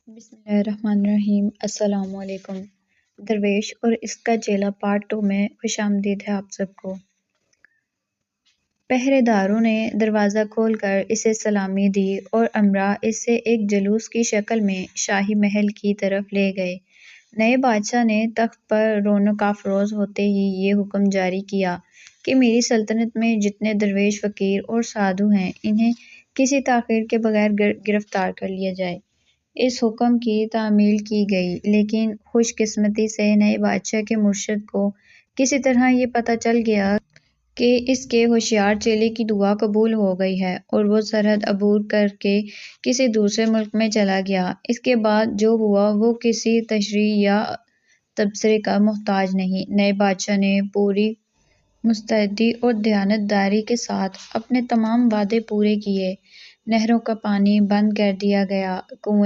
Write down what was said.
بسم اللہ الرحمن الرحیم۔ السلام علیکم۔ درویش اور اس کا چیلا پارٹ 2 میں خوش آمدید ہے آپ سب کو۔ پہرے داروں نے دروازہ کھول کر اسے سلامی دی اور امراء اسے ایک جلوس کی شکل میں شاہی محل کی طرف لے گئے۔ نئے بادشاہ نے تخت پر رونق افروز ہوتے ہی یہ حکم جاری کیا کہ میری سلطنت میں جتنے درویش فقیر اور سادھو ہیں انہیں کسی تاخیر کے بغیر گرفتار کر لیا جائے۔ اس حکم کی تعمیل کی گئی، لیکن خوش قسمتی سے نئے بادشاہ کے مرشد کو کسی طرح یہ پتہ چل گیا کہ اس کے ہوشیار چیلے کی دعا قبول ہو گئی ہے اور وہ سرحد عبور کر کے کسی دوسرے ملک میں چلا گیا۔ اس کے بعد جو ہوا وہ کسی تشریح یا تبصرے کا محتاج نہیں۔ نئے بادشاہ نے پوری مستعدی اور دیانتداری کے ساتھ اپنے تمام وعدے پورے کیے۔ نہروں کا پانی بند کر دیا گیا، کنویں